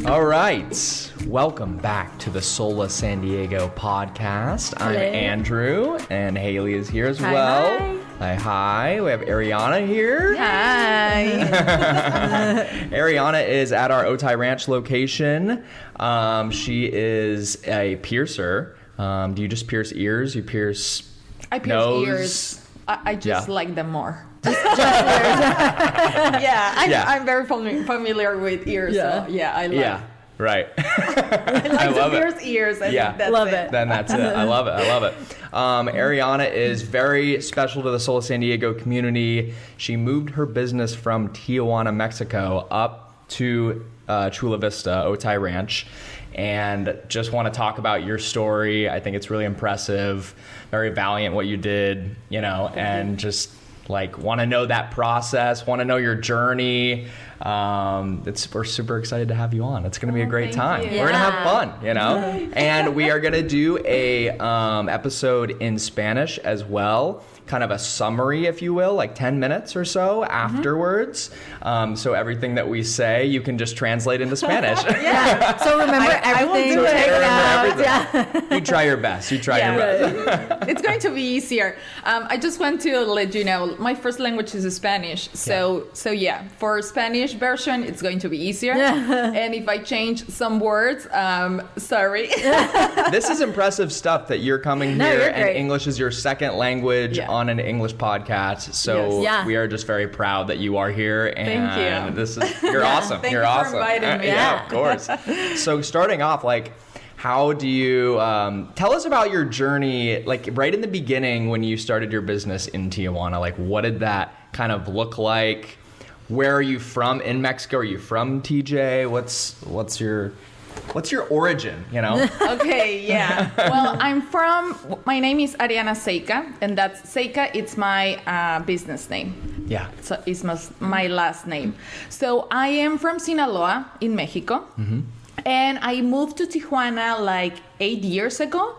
All right. Welcome back to the Sola San Diego podcast. I'm Andrew, and Haley is here as well. Hi. We have Ariana here. Hi. Ariana is at our Otay Ranch location. She is a piercer. Do you just pierce ears? You pierce I pierce nose? ears. I just like them more. I'm very familiar with ears. Yeah. So I love Yeah, right. I love to pierce ears. I think that's love it. it. Then that's it. I love it. Ariana is very special to the Sola San Diego community. She moved her business from Tijuana, Mexico, up to Chula Vista, Otay Ranch, and just want to talk about your story. I think it's really impressive, very valiant what you did, and just like want to know that process, want to know your journey. We're super excited to have you on. It's going to be a great time. you. We're going to have fun, and we are going to do a episode in Spanish as well, kind of a summary, if you will, like 10 minutes or so afterwards. So everything that we say, you can just translate into Spanish. So remember everything. You try your best. Your best. It's going to be easier. I just want to let you know, my first language is Spanish. So for Spanish version, it's going to be easier. And if I change some words, sorry. This is impressive stuff that you're coming here and English is your second language on an English podcast. So we are just very proud that you are here. And Thank you. You're awesome. Thank you're you awesome. for inviting me. Yeah, of course. So starting off, how do you tell us about your journey, right in the beginning when you started your business in Tijuana? What did that kind of look like? Where are you from in Mexico? Are you from TJ? What's your origin, Okay, yeah. Well, my name is Ariana Ceyca, and that's Ceyca, it's my business name. Yeah. So it's my last name. So I am from Sinaloa in Mexico, and I moved to Tijuana 8 years ago.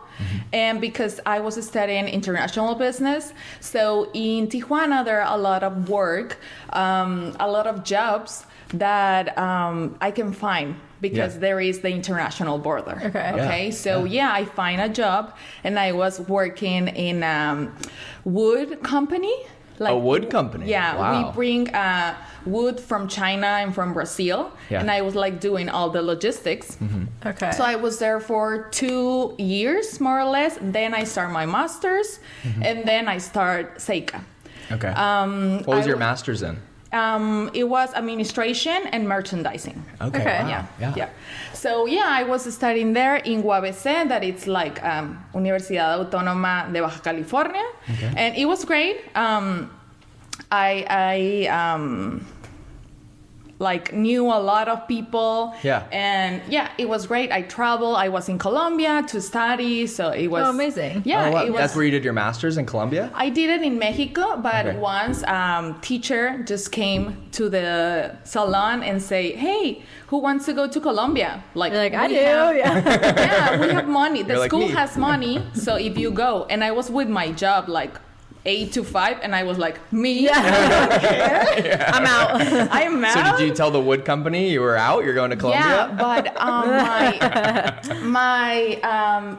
And because I was studying international business, so in Tijuana there are a lot of work, a lot of jobs that I can find because there is the international border. Okay. So I find a job, and I was working in wood company. A wood company? Yeah. Wow. We bring wood from China and from Brazil, and I was doing all the logistics. Okay. So I was there for 2 years, more or less. Then I start my master's, and then I start Ceyca. Okay. What was your master's in? It was administration and merchandising. Okay. Wow. Yeah. So I was studying there in UABC, that it's Universidad Autónoma de Baja California, and it was great. I knew a lot of people. Yeah. And it was great. I traveled. I was in Colombia to study, so it was amazing. Yeah. It was, that's where you did your master's, in Colombia? I did it in Mexico, but once teacher just came to the salon and say, "Hey, who wants to go to Colombia?" I do. We have money. The school has money, so if you go. And I was with my job 8 to 5, and I was me? Yeah. I'm out. I'm out. So did you tell the wood company you were out? You're going to Colombia? Yeah, but my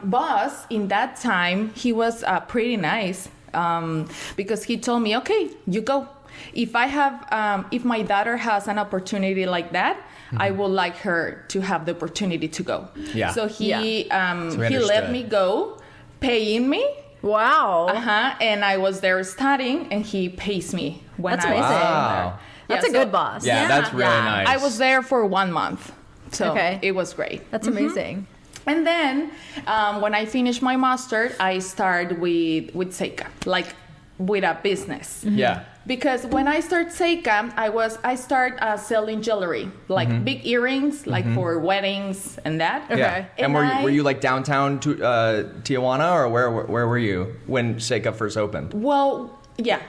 boss in that time, he was pretty nice because he told me, "Okay, you go. If my daughter has an opportunity like that, I would like her to have the opportunity to go." Yeah. So he let me go, paying me. Wow. And I was there studying, and he pays me when That's I was amazing. there. That's a good boss. Yeah, that's really nice. I was there for 1 month, so it was great. That's amazing. And then when I finished my master, I started with Ceyca, with a business. Yeah. Because when I start Ceyca, I start selling jewelry, big earrings, for weddings and that. Okay. Yeah. And were you downtown Tijuana, or where were you when Ceyca first opened? Well, yeah.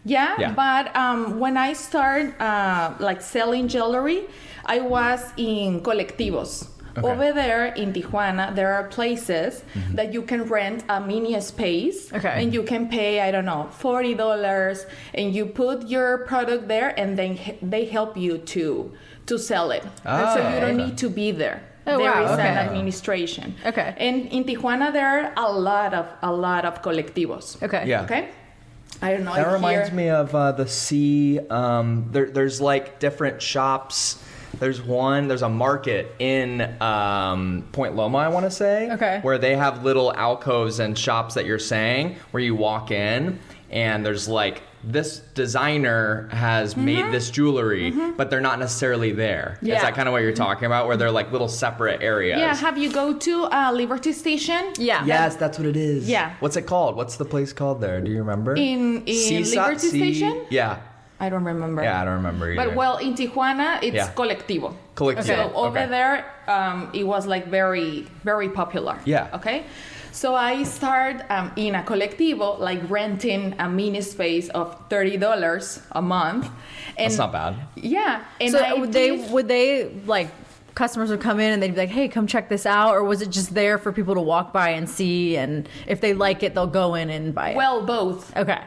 But when I started selling jewelry, I was in colectivos. Okay. Over there in Tijuana, there are places that you can rent a mini space, and you can pay, I don't know, $40, and you put your product there, and then they help you to to sell it. And so you don't need to be there. Oh, There wow, is okay. an administration. Okay. And in Tijuana, there are a lot of colectivos. Okay. Yeah. Okay. I don't know. That if reminds here- me of the sea. There's like different shops. There's a market in Point Loma, I want to say. Okay. Where they have little alcoves and shops that you're saying, where you walk in and there's like, this designer has made this jewelry, but they're not necessarily there. Yeah. Is that kind of what you're talking about? Where they're like little separate areas? Yeah. Have you go to Liberty Station? Yeah. Yes, that's what it is. Yeah. What's it called? What's the place called there? Do you remember? In Liberty Station? Yeah. I don't remember. Yeah, I don't remember either. But well, in Tijuana, it's Yeah. colectivo. Colectivo. So over Okay. there, it was like very, very popular. Yeah. Okay. So I start in a colectivo, like renting a mini space of $30 a month. And That's not bad. Yeah. And So I would did- they like customers would come in and they'd be like, "Hey, come check this out," or was it just there for people to walk by and see, and if they like it, they'll go in and buy it? Well, both. Okay.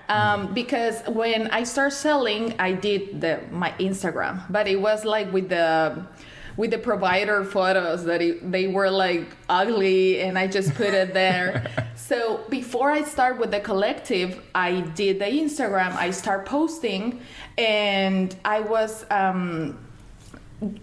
Because when I start selling, I did my Instagram, but it was like with the provider photos that they were like ugly, and I just put it there. So before I start with the collective, I did the Instagram. I start posting, and I was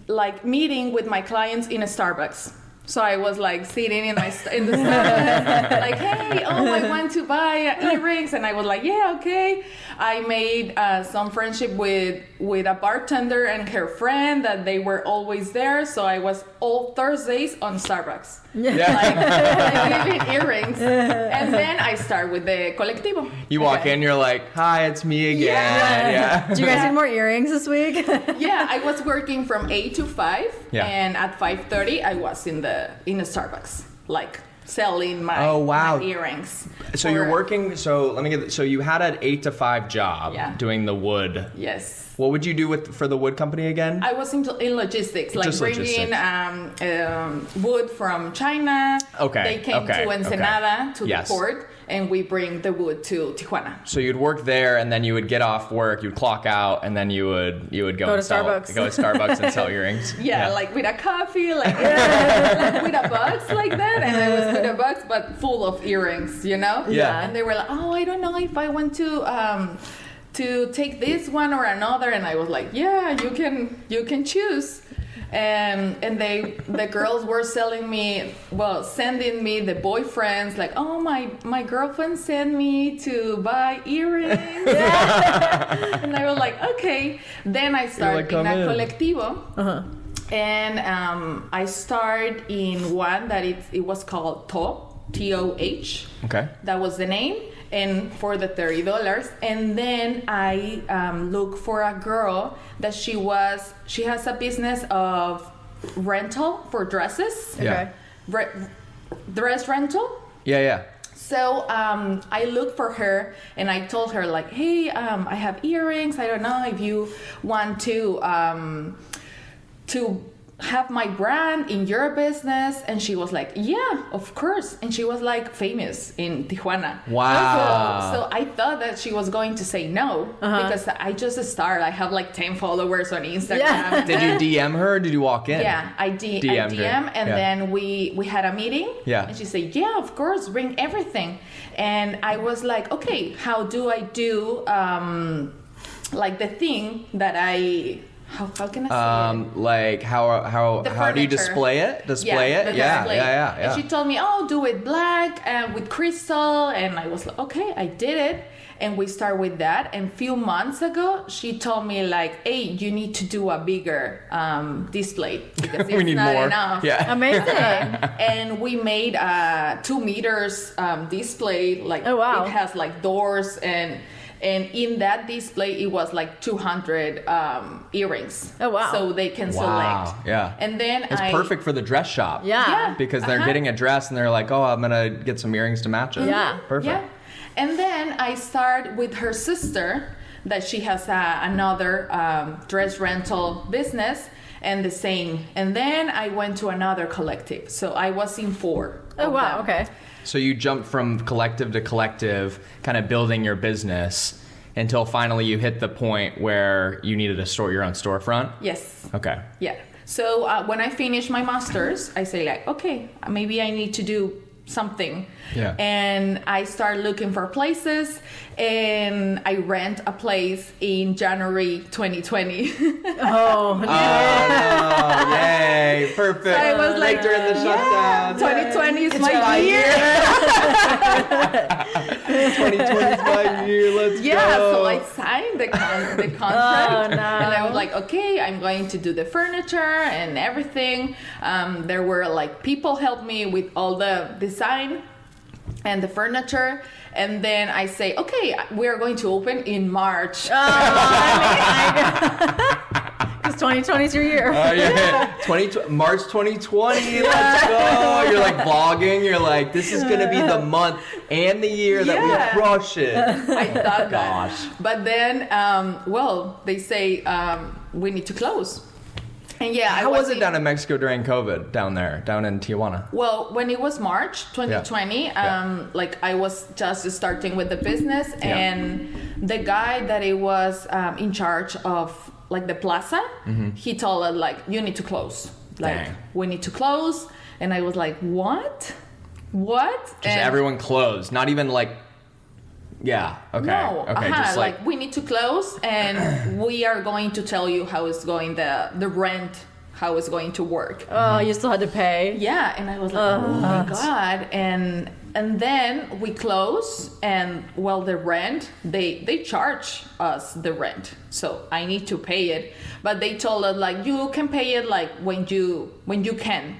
like meeting with my clients in a Starbucks. So I was like sitting in the Starbucks, like, hey, I want to buy earrings, and I was like, yeah, okay. I made some friendship with a bartender and her friend that they were always there. So I was all Thursdays on Starbucks, like giving earrings, and then I start with the colectivo. You walk in, you're like, hi, it's me again. Yeah. Do you guys need more earrings this week? Yeah, I was working from 8 to 5, Yeah. and at 5:30 I was in the Starbucks, like selling my, Oh, wow. my earrings. So for- you're working, so you had an 8 to 5 job Yeah. doing the wood. Yes. What would you do for the wood company again? I was in logistics, like Just bringing logistics. wood from China. Okay, They came okay, to Ensenada to Yes. the port, and we bring the wood to Tijuana. So you'd work there, and then you would get off work, you'd clock out, and then you would go to and sell, Starbucks. go to Starbucks and sell earrings. Yeah, like with a coffee, like with a box like that, and I was with a box but full of earrings, you know? Yeah. And they were like, oh, I don't know if I want to take this one or another, and I was like, yeah, you can choose. And the girls were sending me the boyfriends, like, oh, my girlfriend sent me to buy earrings. And I was like, okay. Then I started like, in a "Come in." colectivo. And I started in one that it was called TOH. Okay. That was the name, and for the $30. And then I looked for a girl that she has a business of rental for dresses. Yeah. Dress rental. Yeah. So I looked for her, and I told her like, hey, I have earrings. I don't know if you want to have my brand in your business. And she was like, yeah, of course. And she was like famous in Tijuana. Wow. So I thought that she was going to say no, because I just started. I have like 10 followers on Instagram. Yeah. Did you DM her, or did you walk in? Yeah, I DM'd her. DM, and Yeah. then we had a meeting. Yeah. And she said, yeah, of course, bring everything. And I was like, okay, how do I do like the thing that how can I say it? Like how The do you furniture. display it? The display. Yeah. And she told me, oh, do it black and with crystal. And I was like, okay, I did it. And we start with that. And a few months ago, she told me like, hey, you need to do a bigger display because it's We need not more. enough. Yeah. Amazing. And we made 2 meters display. Like, Oh, wow. it has like doors, and in that display it was like 200 earrings. Oh, wow. So they can Wow. select. Yeah. And then It's perfect for the dress shop. Yeah. Because they're getting a dress and they're like, oh, I'm gonna get some earrings to match it. Yeah. Perfect. Yeah. And then I start with her sister, that she has another dress rental business, and the same. And then I went to another collective. So I was in 4. Oh, of wow. them. Okay. So you jumped from collective to collective, kind of building your business. until finally you hit the point where you needed your own storefront? Yes. Okay. Yeah. So when I finish my master's, I say like, okay, maybe I need to do something. Yeah. And I start looking for places, and I rent a place in January 2020. Oh, Oh, yay. Perfect. So I was like, during the shutdown. 2020 is my year. 2020 is my year. Let's Yeah, go. so I signed the contract. Oh, no. And I was like, okay, I'm going to do the furniture and everything. There were like people help me with all the design and the furniture. And then I say, okay, we're going to open in March. because 2020 is your year. Oh, yeah. March 2020. Let's go. You're like vlogging. You're like, this is going to be the month and the year that we Yeah. crush it. I thought Gosh. that. But then, they say we need to close. And yeah, How was it down in Mexico during COVID down in Tijuana? Well, when it was March 2020, Yeah. like I was just starting with the business, Yeah. and the guy that it was in charge of like the plaza, he told us like, you need to close. Like, Dang. we need to close. And I was like, what? Just And everyone closed. Not even like, yeah. Okay. No, Okay. Just like we need to close, and we are going to tell you how it's going, the rent, how it's going to work. Oh, you still had to pay. Yeah, and I was like, oh my god, and then we close, and well, the rent, they charge us the rent, so I need to pay it, but they told us like, you can pay it like when you can.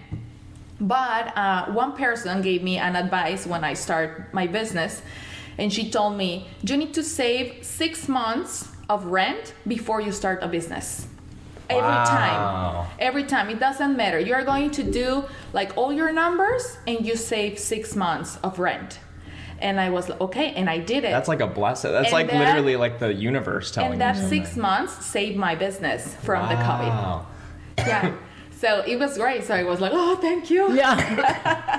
But one person gave me an advice when I start my business, and she told me, you need to save 6 months of rent before you start a business. Wow. Every time. It doesn't matter. You're going to do like all your numbers, and you save 6 months of rent. And I was like, okay, and I did it. That's like a blessing. That's And like that- literally like the universe telling and you that something. 6 months saved my business from the COVID. Wow. Yeah. So it was great. So I was like, oh, thank you. Yeah.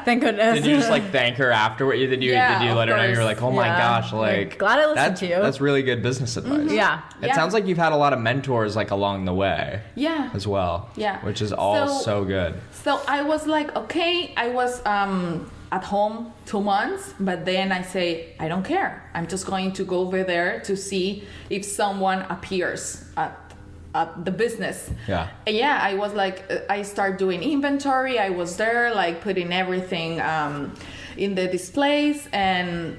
Thank goodness. Did you just like thank her afterward? Did you Yeah, let her know? You were like, oh my Yeah. gosh, like Glad I listened that's, to you. That's really good business advice. Yeah. It Yeah. sounds like you've had a lot of mentors like along the way Yeah. as well. Yeah. Which is all So- so good. So I was like, okay, I was at home 2 months, but then I say, I don't care. I'm just going to go over there to see if someone appears at the business. Yeah. And yeah, I was like, I start doing inventory. I was there, like putting everything in the displays, and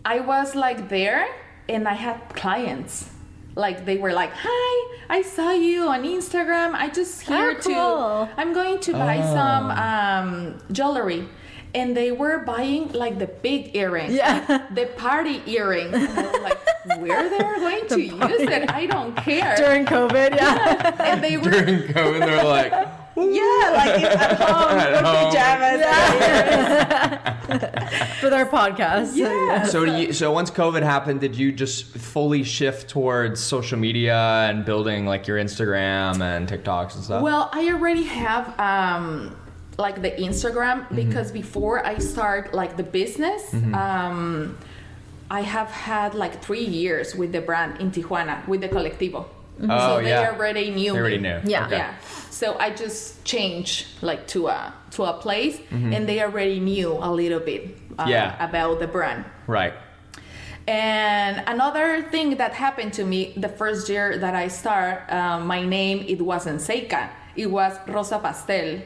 I was like there, and I had clients. Like they were like, hi, I saw you on Instagram. I just here cool. I'm going to buy some jewelry. And they were buying like the big earrings, Yeah. the party earrings. And I was like, where they're going to use it? I don't care. During COVID, yeah. And they were, During COVID, they're like, yeah, like at home, At with home. pajamas. For their podcast. Yeah. So once COVID happened, did you just fully shift towards social media and building like your Instagram and TikToks and stuff? Well, I already have like the Instagram, because before I start like the business, I have had like 3 years with the brand in Tijuana with the Colectivo. Oh, So they yeah. already knew They already me. knew. Yeah. Okay. Yeah. So I just changed like to a place, and they already knew a little bit Yeah. about the brand. Right. And another thing that happened to me the first year that I start, my name, it wasn't Ceyca, it was Rosa Pastel.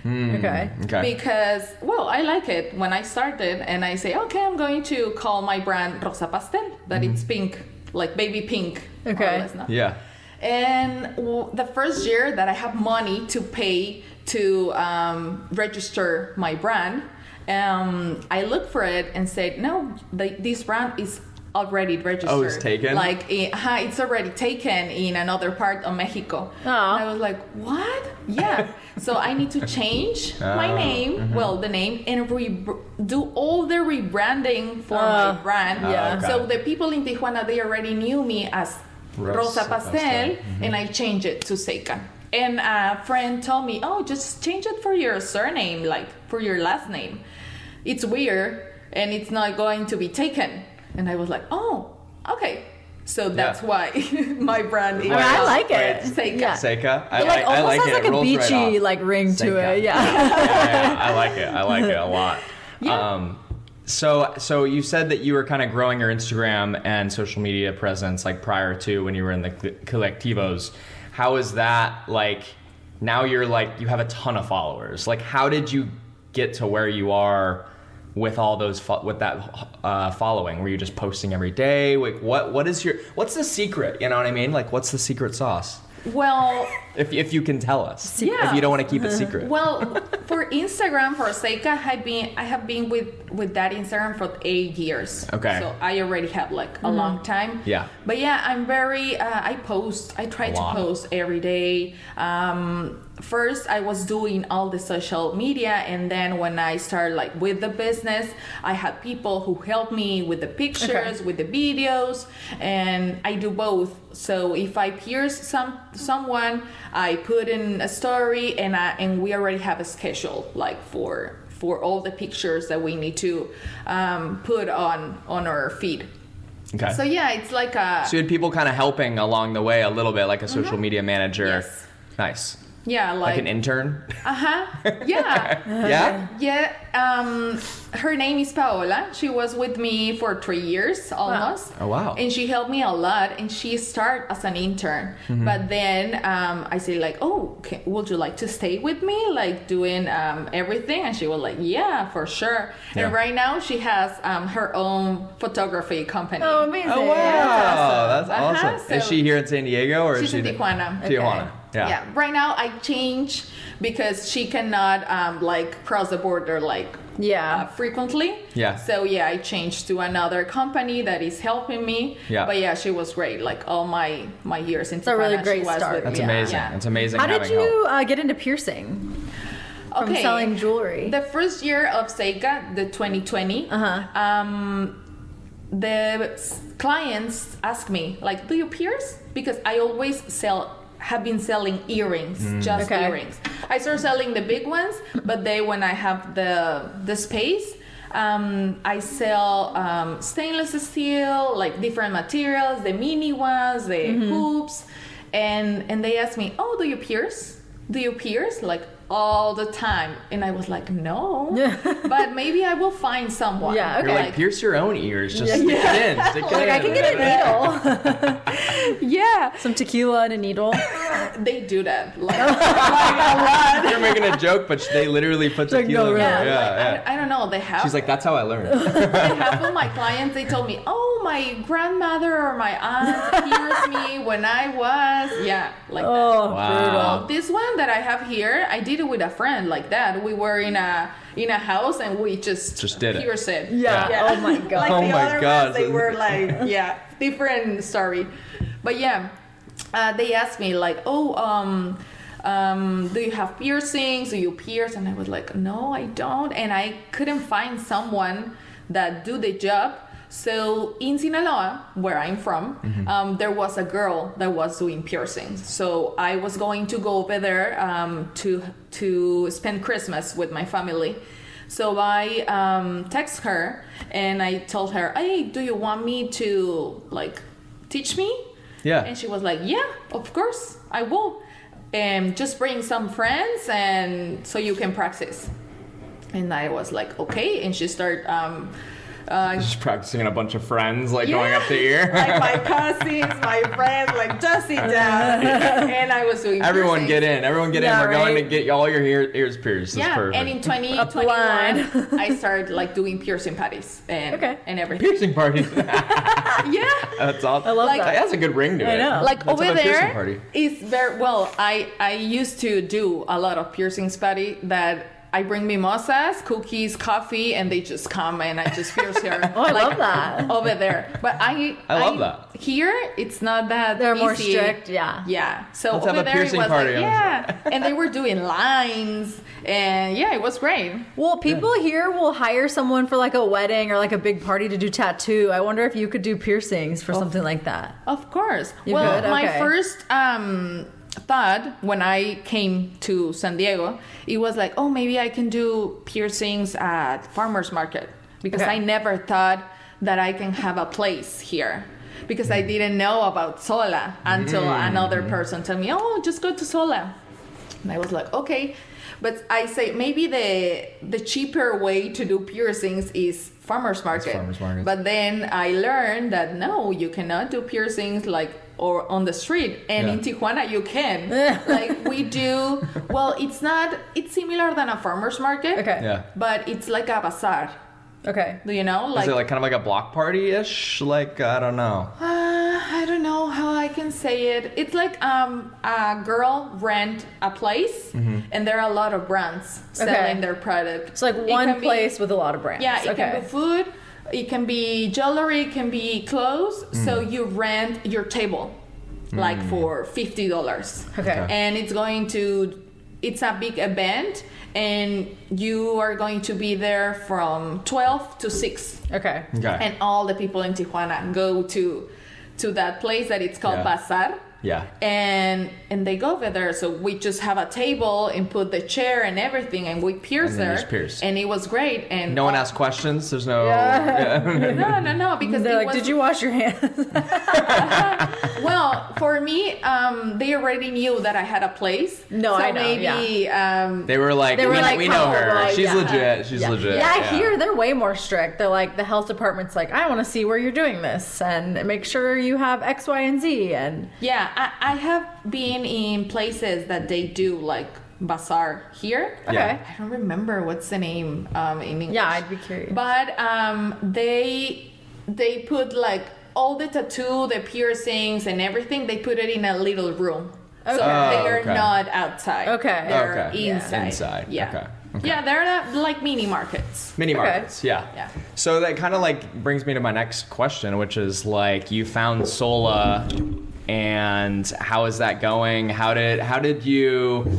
Okay. Okay. Because, well, I like it when I started, and I say, okay, I'm going to call my brand Rosa Pastel, that it's pink, like baby pink. more or Okay. less, no? Yeah. And the first year that I have money to pay to register my brand, I looked for it and said, no, this brand is already registered. Oh, it's taken? Like, it's already taken in another part of Mexico. Aw. And I was like, what? Yeah. So I need to change my name, well, the name, and do all the rebranding for my brand. Yeah. Okay. So the people in Tijuana, they already knew me as Rosa Pastel, and I changed it to Ceyca. And a friend told me, oh, just change it for your surname, like for your last name. It's weird, and it's not going to be taken. And I was like, oh, okay. So that's why my brand is. I like it. Ceyca. Yeah. Ceyca. It like almost like has it. like It a rolls right beachy off. like ring to Ceyca. it. Yeah. I like it. I like it a lot. Yeah. So you said that you were kind of growing your Instagram and social media presence like prior to when you were in the collectivos. How is that like? Now you're like you have a ton of followers. Like, how did you get to where you are with all those with that following? Were you just posting every day? Like, what's the secret? You know what I mean? Like, what's the secret sauce? Well, If you can tell us, Yeah. if you don't want to keep it secret. well, for Instagram, for Ceyca, I have been with that Instagram for 8 years. Okay. So I already have like a long time. Yeah. But yeah, I'm very. I try to lot. post every day. First, I was doing all the social media, and then when I started like with the business, I had people who helped me with the pictures, with the videos, and I do both. So if I pierce someone, I put in a story, and we already have a schedule like for all the pictures that we need to put on our feed. Okay. So yeah, it's like a So you had people kind of helping along the way a little bit, like a social media manager. Yes. Nice. yeah Like an intern. yeah. Yeah. Yeah, her name is Paola. She was with me for 3 years almost. Oh, wow. And she helped me a lot. And she started as an intern, but then I said like, oh, would you like to stay with me, like doing everything? And she was like, yeah, for sure. Yeah. And right now she has her own photography company. Oh, amazing. Oh wow, that's awesome. So Is she here in San Diego or is she's she in Tijuana. Tijuana. Yeah. Yeah. Right now I changed because she cannot like cross the border like frequently. Yeah. So yeah, I changed to another company that is helping me. Yeah. But yeah, she was great. Like all my years in Tijuana, a really great she was start. with That's me. amazing. Yeah. It's amazing How having did you help. get into piercing? From Okay. selling jewelry. The first year of Ceyca, the 2020, the clients ask me like, do you pierce? Because I always have been selling earrings, just Okay. earrings. I started selling the big ones, but then when I have the space, I sell stainless steel, like different materials, the mini ones, the hoops, and they ask me, oh, do you pierce? Do you pierce? Like all the time. And I was like, no, but maybe I will find someone. Yeah, okay. You're like, pierce your own ears. Just stick it in. Stick it Like in. I can get a needle, Yeah, some tequila and a needle. they do that like a lot. You're making a joke, but they literally put Like, tequila no, in really. there. Yeah, Yeah, I don't know. They have. She's like, that's how I learned. And half of my clients, they told me, oh, my grandmother or my aunt pierced me when I was, like that. Oh, Wow. Well, this one that I have here, I did it with a friend like that. We were in a house and we just did it. pierced it. Yeah. Oh my God. Like Oh the my other God. ones, they were like, different story. But yeah, they asked me like, oh, do you have piercings? Do you pierce? And I was like, no, I don't. And I couldn't find someone that do the job. So in Sinaloa, where I'm from, there was a girl that was doing piercings. So I was going to go over there to spend Christmas with my family. So I text her and I told her, hey, do you want me to like teach me? Yeah. And she was like, yeah, of course, I will. And just bring some friends and so you can practice. And I was like, okay. And she started Just practicing a bunch of friends, like going up the ear. like my cousins, my friends, like just sit down. And I was doing Everyone piercings. get in. Everyone get in. Yeah, We're going to right. get all your ears pierced. It's Yeah, perfect. and in 2021, line. I started like doing piercing parties and everything. Piercing party. Yeah. That's awesome. I love Like- that. That's a good ring to I it. know. Like Let's over have a piercing there party. is very well. I used to do a lot of piercings party that I bring mimosas, cookies, coffee, and they just come and I just pierce her. Oh, I love that. Over there, but I love that. Here it's not that They're more easy. strict, yeah. Yeah. So Let's over have a there piercing it was party like, on yeah, and they were doing lines, and yeah, it was great. Well, people here will hire someone for like a wedding or like a big party to do tattoo. I wonder if you could do piercings for something like that. Of course. You well, could? my Okay. first thought when I came to San Diego, it was like, oh, maybe I can do piercings at farmers market because Okay. I never thought that I can have a place here. Because I didn't know about Sola until another person told me, oh, just go to Sola. And I was like, okay. But I say maybe the cheaper way to do piercings is farmer's market. But then I learned that no, you cannot do piercings or on the street. And in Tijuana you can. Like we do, well, it's similar than a farmer's market. Okay. Yeah. But it's like a bazaar. Okay. Do you know? Is it like kind of like a block party-ish? Like, I don't know. I don't know how I can say it. It's like a girl rent a place, and there are a lot of brands selling their product. It's like one place with a lot of brands. Yeah, it can be food, it can be jewelry, it can be clothes. So you rent your table, like for $50. Okay. And it's a big event, and you are going to be there from 12 to 6. Okay. And all the people in Tijuana go to that place that it's called Bazaar. Yeah. And they go over there. So we just have a table and put the chair and everything, and we pierce And then you there. just pierce. And it was great. And No one asked questions? There's no... No, because They're like, did you wash your hands? Well, for me, they already knew that I had a place. No, so I know, maybe They were like, we know her. well, She's yeah. legit. She's legit. Yeah, I hear they're way more strict. They're like, the health department's like, I want to see where you're doing this and make sure you have X, Y, and Z. And yeah, I have been in places that they do like bazaar here. okay. Yeah. I don't remember what's the name in English. Yeah, I'd be curious. But they put like all the tattoo, the piercings, and everything. They put it in a little room, so Okay. they're okay. not outside. Okay. they're Okay. inside. Inside. Yeah. Okay. Yeah, they're like mini markets. Mini markets, yeah. Yeah. So that kind of like brings me to my next question, which is like, you found Sola, and how is that going? How did you,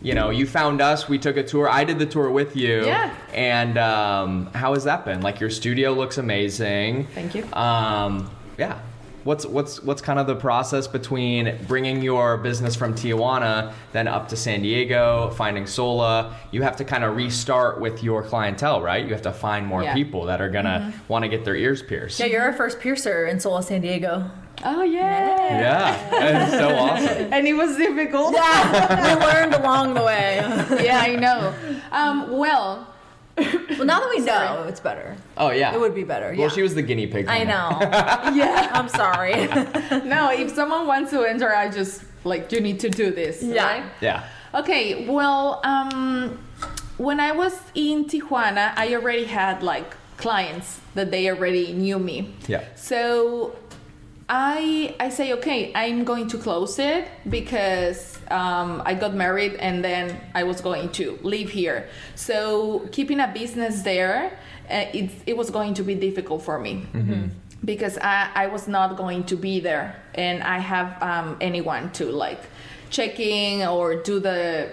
you found us, we took a tour, I did the tour with you. Yeah. And how has that been? Like, your studio looks amazing. Thank you. Yeah. What's kind of the process between bringing your business from Tijuana then up to San Diego, finding Sola? You have to kind of restart with your clientele, right? You have to find more people that are gonna want to get their ears pierced. Yeah, you're our first piercer in Sola, San Diego. Oh yeah. Yeah, it's so awesome. And it was difficult. Yeah, we learned along the way. Yeah, I know. Well, now that we know, it's better. Oh yeah, It would be better. Well, Yeah. she was the guinea pig. I one. know. yeah. I'm sorry. No, if someone wants to enter, I just like, you need to do this. Yeah. Right? Yeah. Okay, well, when I was in Tijuana, I already had like clients that they already knew me. Yeah. So I say, okay, I'm going to close it because I got married and then I was going to live here. So keeping a business there, it was going to be difficult for me. Because I was not going to be there, and I have anyone to like checking or do the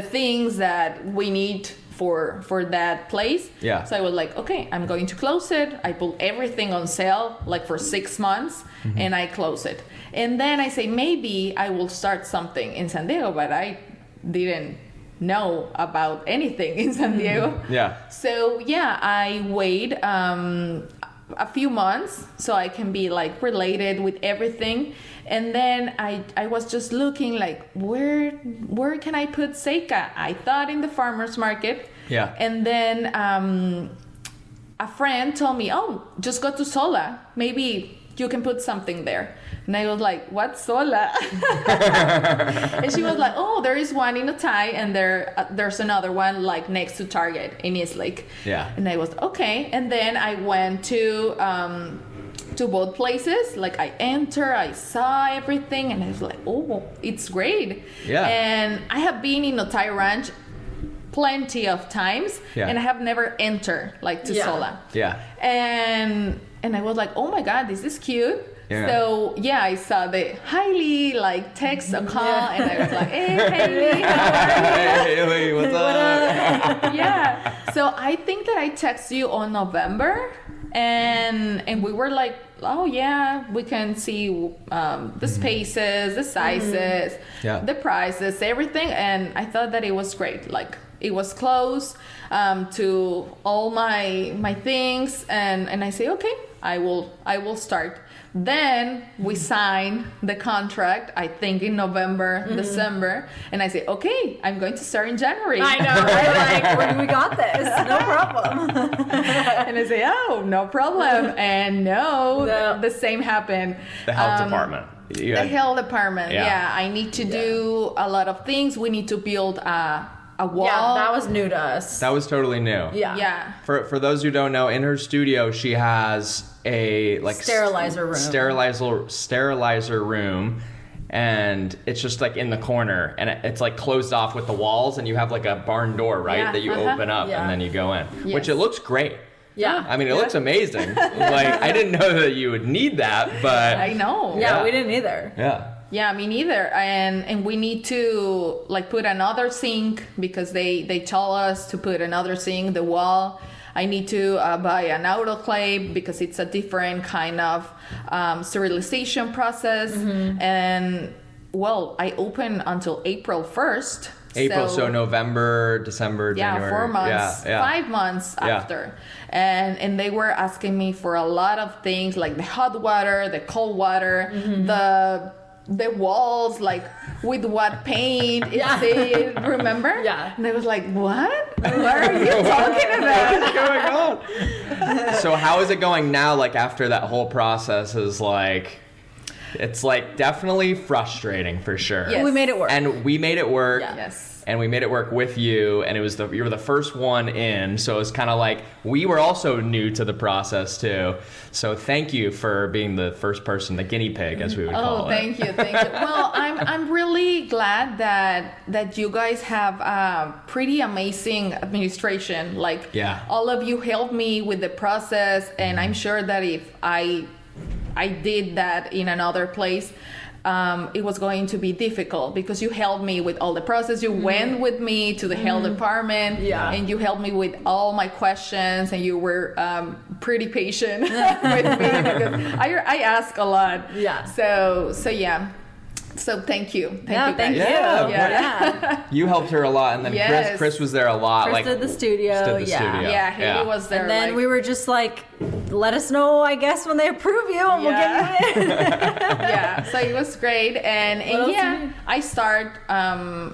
things that we need for that place. Yeah. So I was like, okay, I'm going to close it. I put everything on sale like for 6 months, and I close it. And then I say, maybe I will start something in San Diego, but I didn't know about anything in San Diego. Yeah. So yeah, I wait a few months so I can be like related with everything. And then I was just looking like, where can I put Ceyca? I thought in the farmer's market. Yeah. And then a friend told me, oh, just go to Sola. Maybe you can put something there. And I was like, what's Sola? And she was like, oh, there is one in Otay, and there's another one like next to Target in Eastlake. Yeah. And I was okay. And then I went to both places. Like I saw everything, and I was like, oh, it's great. Yeah. And I have been in Otay Ranch plenty of times, and I have never entered like to Sola. Yeah. And I was like, oh my God, this is cute. Yeah. So yeah, I saw the Hailey like text a call, and I was like, hey Hailey, how are you? Hey, Haley, what's up? Yeah. So I think that I texted you on November, and we were like, oh yeah, we can see the spaces, the sizes, Yeah. the prices, everything, and I thought that it was great. Like It was close to all my things, and I say, okay, I will start. Then we sign the contract, I think in November, December, and I say, okay, I'm going to start in January. I know, right? Like, we got this, no problem. And I say, oh, no problem. And no, the same happened. The health department. The health department, yeah. I need to do a lot of things. We need to build a wall. Yeah, that was new to us. That was totally new. Yeah. For those who don't know, in her studio she has a like sterilizer room, and it's just like in the corner, and it's like closed off with the walls, and you have like a barn door, right, that you open up and then you go in, which it looks great. Yeah. I mean, it looks amazing. Like, I didn't know that you would need that, but I know. Yeah, we didn't either. Yeah. Yeah, me neither. And we need to like put another sink because they tell us to put another sink, the wall. I need to buy an autoclave because it's a different kind of sterilization process. And well, I open until April 1st. So November, December, January. 4 months, 5 months after. And they were asking me for a lot of things like the hot water, the cold water, the walls, like with what paint is it, remember? Yeah. And I was like, what? What are you talking about? What's going on? So how is it going now, like after that whole process is like... It's like definitely frustrating for sure. Yes. We made it work. And we made it work. Yeah. Yes. And we made it work with you, and you were the first one in, so it was kind of like we were also new to the process too. So thank you for being the first person, the guinea pig, as we would call it. Oh, thank you. Well, I'm really glad that you guys have a pretty amazing administration. Like, all of you helped me with the process, and I'm sure that if I did that in another place, it was going to be difficult because you helped me with all the process. You went with me to the health department, and you helped me with all my questions, and you were pretty patient with me because I ask a lot. Yeah. So yeah. So thank you. Thank you. Yeah. You helped her a lot, and then Chris was there a lot. Chris did the studio. Yeah, he was there. And then we were just like, let us know, I guess, when they approve you, and we'll get you in. Yeah, so it was great, and I start again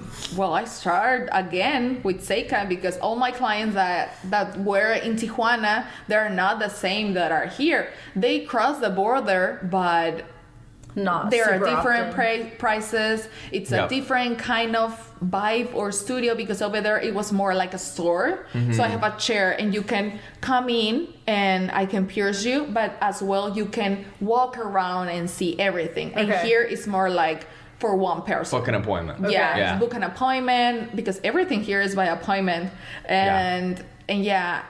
with Ceyca because all my clients that were in Tijuana, they're not the same that are here. They cross the border, but there are different prices. It's a different kind of vibe or studio because over there it was more like a store. So I have a chair and you can come in and I can pierce you, but as well you can walk around and see everything. And here it's more like for one person. Book an appointment. Book an appointment because everything here is by appointment. And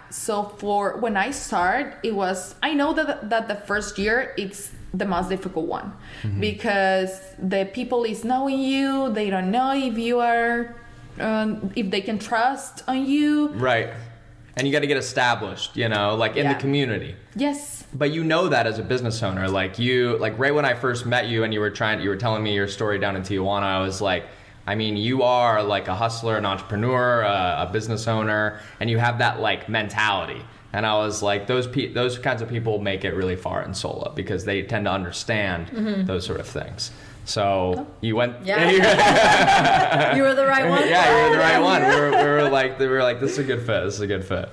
so for when I start, I know that the first year it's the most difficult one because the people is knowing you, they don't know if you are if they can trust on you, right? And you got to get established, like in the community. Yes. But you know that as a business owner, like right when I first met you and you were telling me your story down in Tijuana, I was like, I mean, you are like a hustler, an entrepreneur, a business owner, and you have that like mentality. And I was like, those kinds of people make it really far in Sola because they tend to understand those sort of things. So you went. Yeah. You were the right one. Yeah, you were the right one. We were like, this is a good fit. This is a good fit.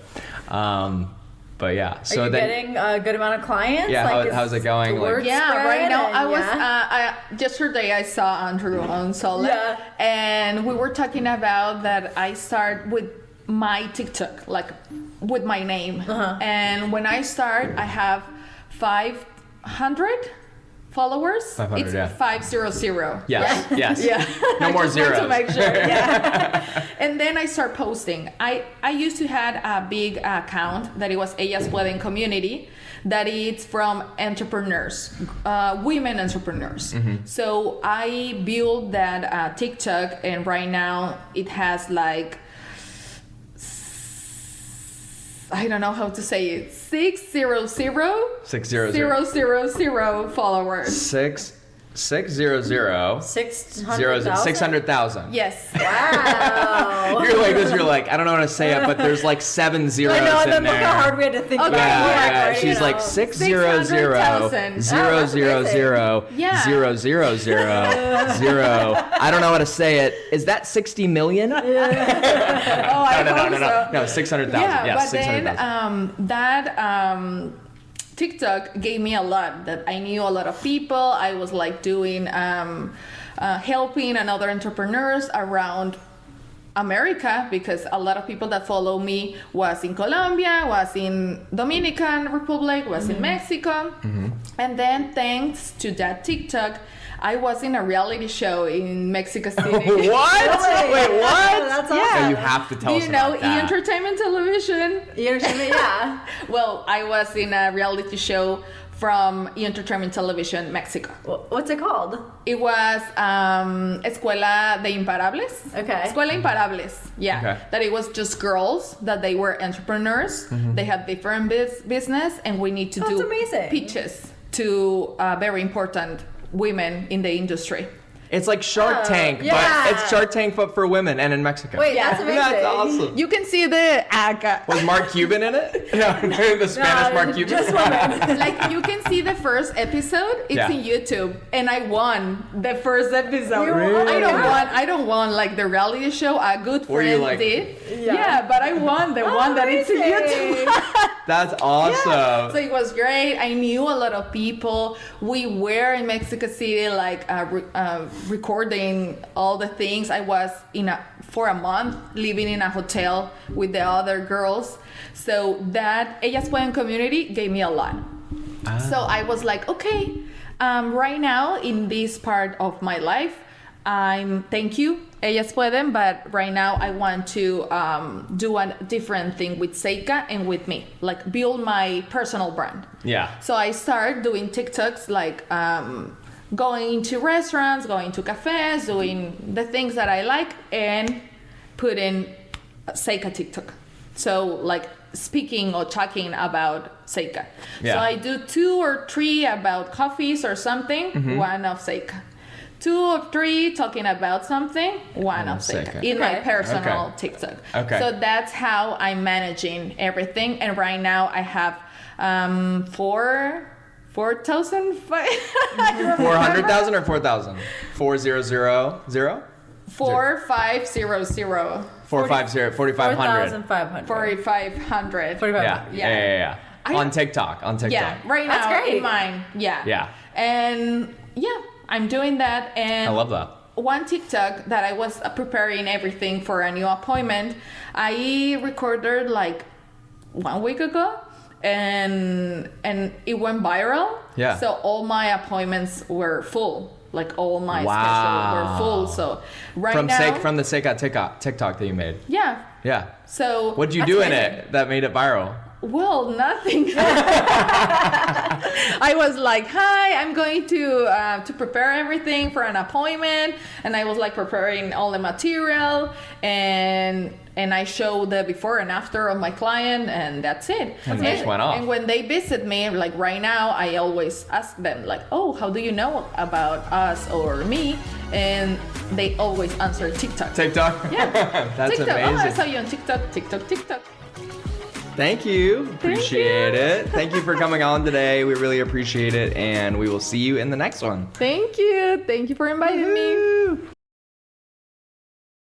But yeah. So are you getting a good amount of clients? Yeah. How's it going? Right now I was yesterday I saw Andrew on Sola, and we were talking about that. I start with my TikTok, like with my name, and when I start, I have 500 followers. 500, it's 500. Yes. Yeah. No more zeros. To make sure. Yeah. And then I start posting. I used to have a big account that it was Ellas Pueden Community, that it's from entrepreneurs, women entrepreneurs. So I built that TikTok, and right now it has like, I don't know how to say it, 600 followers. 600. 600,000. Yes. Wow. You're like this. You're like, I don't know how to say it, but there's like 7 zeros I know, and then in there. look how hard we had to think Okay, about it. Yeah. Right, She's you like know. 600 600,000. 000 Yeah. 000 0. I don't know how to say it. Is that 60 million? Oh, I No, hope so. No, 600,000. Yeah, Yes, but 600,000. then that TikTok gave me a lot. That I knew a lot of people. I was like doing helping another entrepreneurs around America, because a lot of people that follow me was in Colombia, was in Dominican Republic, was in Mexico. And then thanks to that TikTok, I was in a reality show in Mexico City. What? Really? Wait, what? That's Yeah. So you have to tell Do us you know about that. Entertainment Television? Yeah. Well, I was in a reality show from Entertainment Television, Mexico. What's it called? It was Escuela de Imparables. Okay. Escuela Imparables. Yeah. Okay. That it was just girls, that they were entrepreneurs. They had different business, and we need to That's do amazing. pitches to very important women in the industry. It's like Shark Tank, yeah. but it's Shark Tank but for women and in Mexico. Wait, Yeah. that's amazing. That's awesome. You can see the Was Mark Cuban in it? No, the Spanish Mark Cuban. Just women. like you can see the first episode. It's Yeah. in YouTube, and I won the first episode. Really? I don't want like the reality show. A good Were you friend like- did. Yeah. Yeah, but I won the one that it's in Amazing. YouTube. That's awesome. So it was great. I knew a lot of people. We were in Mexico City, like recording all the things. I was for a month living in a hotel with the other girls. So that Ellas Pueden community gave me a lot. So I was like, okay, right now in this part of my life, thank you, Ellas Pueden, but right now I want to do a different thing with Ceyca and with me, like build my personal brand. Yeah. So I started doing TikToks, like going to restaurants, going to cafes, doing the things that I like, and put in Ceyca TikTok. So like speaking or talking about Ceyca. Yeah. So I do 2 or 3 about coffees or something, one of Ceyca. 2 or 3 talking about something, one of Ceyca. In my Okay. personal Okay. TikTok. Okay. So that's how I'm managing everything. And right now I have 4,000. 400,000 or 4,000? 4,000? 4,500. 4,500. 4,500. 4,500. 4,500. 4,500. Yeah. On TikTok. Yeah, right That's now great. in mine. Yeah. Yeah. And yeah, I'm doing that. And I love that. one TikTok that I was preparing everything for a new appointment, I recorded like 1 week ago, and it went viral. Yeah. So all my appointments were full. Like all my Wow. schedules were full. So right From now, from the Ceyca TikTok that you made. yeah. Yeah. So What'd you That's do in amazing. it that made it viral? well, nothing. I was like, "Hi, I'm going to prepare everything for an appointment," and I was like preparing all the material, and I show the before and after of my client, and that's it. And it just went off. And when they visit me, like right now, I always ask them like, "Oh, how do you know about us or me?" And they always answer TikTok. TikTok? Yeah, That's TikTok. amazing. Oh, I saw you on TikTok. TikTok. Thank you. Appreciate it. Thank you for coming on today. We really appreciate it. And we will see you in the next one. Thank you. Thank you for inviting me. Woo.